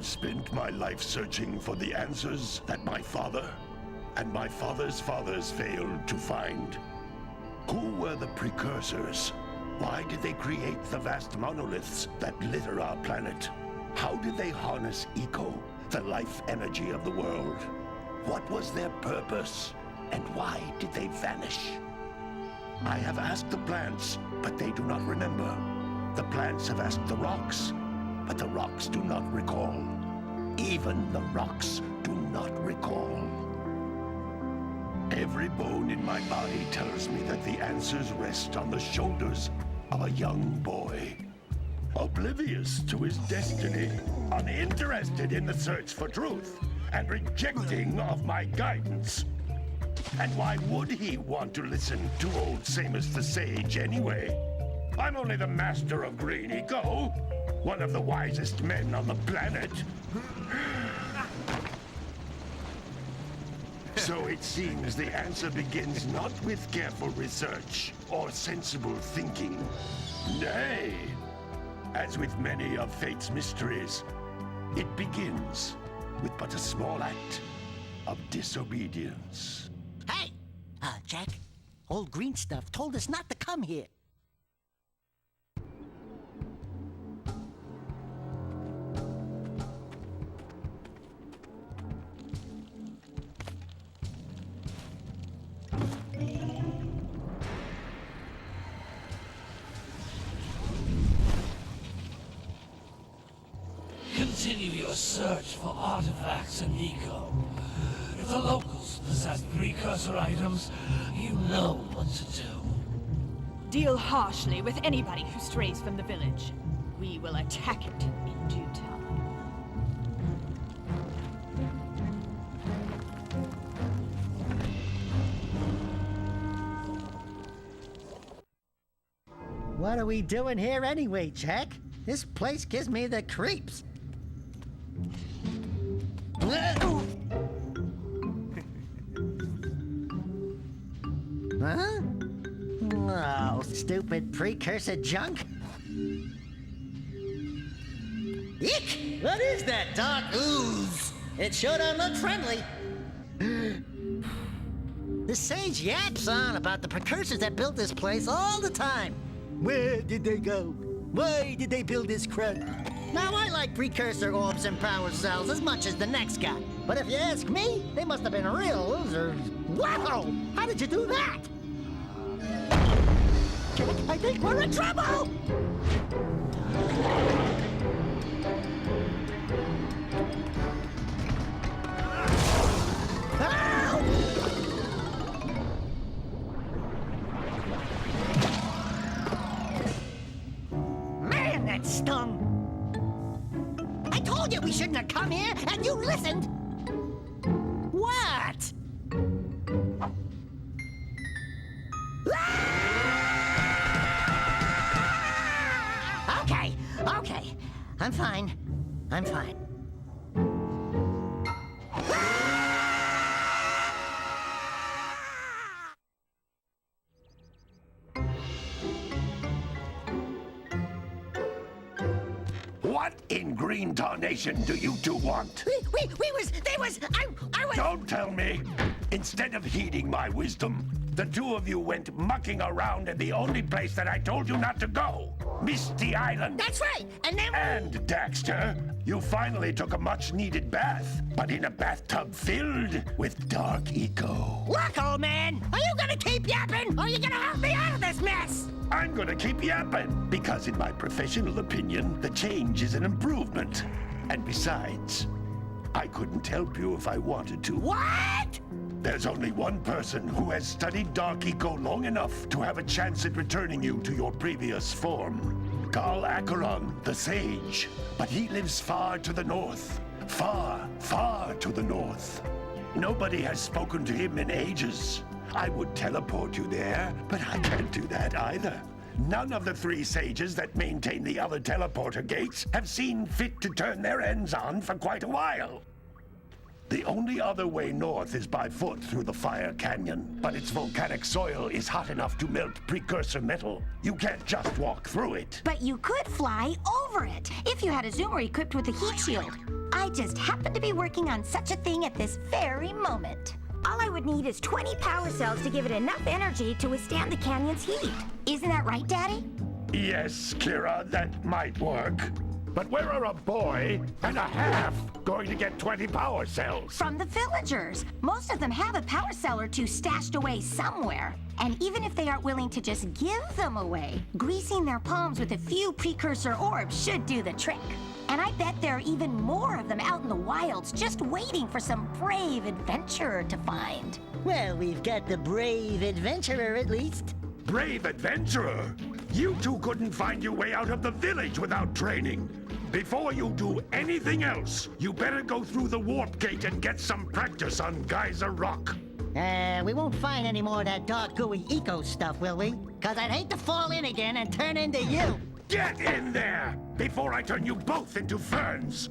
spent my life searching for the answers that my father and my father's fathers failed to find. Who were the Precursors? Why did they create the vast monoliths that litter our planet? How did they harness eco, the life energy of the world? What was their purpose, and why did they vanish? I have asked the plants, but they do not remember. The plants have asked the rocks, but the rocks do not recall. Even the rocks do not recall. Every bone in my body tells me that the answers rest on the shoulders of a young boy. Oblivious to his destiny, uninterested in the search for truth, and rejecting of my guidance. And why would he want to listen to old Samus the Sage anyway? I'm only the master of green eco, one of the wisest men on the planet. So it seems the answer begins not with careful research or sensible thinking. Nay, as with many of fate's mysteries, it begins with but a small act of disobedience. Hey! Jack, old green stuff told us not to come here. Continue your search for artifacts and eco. If the locals possess precursor items, you know what to do. Deal harshly with anybody who strays from the village. We will attack it in due time. What are we doing here anyway, Jack? This place gives me the creeps. Huh? Oh, stupid precursor junk. Eek! What is that dark ooze? It sure don't look friendly. The sage yaps on about the precursors that built this place all the time. Where did they go? Why did they build this crud? Now, I like precursor orbs and power cells as much as the next guy. But if you ask me, they must have been real losers. Wow! How did you do that? Jack, I think we're in trouble! Ow! Man, that stung! I told you we shouldn't have come here, and you listened! What? Okay. I'm fine. What in green tarnation do you two want? I was... Don't tell me! Instead of heeding my wisdom, the two of you went mucking around in the only place that I told you not to go. Misty Island. That's right, and then... And, Daxter, you finally took a much-needed bath, but in a bathtub filled with dark eco. Look, old man, are you gonna keep yapping, or are you gonna help me out of this mess? I'm gonna keep yapping, because in my professional opinion, the change is an improvement. And besides, I couldn't help you if I wanted to. What? There's only one person who has studied Dark Eco long enough to have a chance at returning you to your previous form. Carl Acheron, the Sage. But he lives far to the north. Far, far to the north. Nobody has spoken to him in ages. I would teleport you there, but I can't do that either. None of the three sages that maintain the other teleporter gates have seen fit to turn their ends on for quite a while. The only other way north is by foot through the Fire Canyon, but its volcanic soil is hot enough to melt precursor metal. You can't just walk through it. But you could fly over it if you had a zoomer equipped with a heat shield. I just happen to be working on such a thing at this very moment. All I would need is 20 power cells to give it enough energy to withstand the canyon's heat. Isn't that right, Daddy? Yes, Kira, that might work. But where are a boy and a half going to get 20 power cells? From the villagers. Most of them have a power cell or two stashed away somewhere. And even if they aren't willing to just give them away, greasing their palms with a few precursor orbs should do the trick. And I bet there are even more of them out in the wilds just waiting for some brave adventurer to find. Well, we've got the brave adventurer at least. Brave adventurer! You two couldn't find your way out of the village without training. Before you do anything else, you better go through the warp gate and get some practice on Geyser Rock. We won't find any more of that dark gooey eco stuff, will we? 'Cause I'd hate to fall in again and turn into you. Get in there before I turn you both into ferns.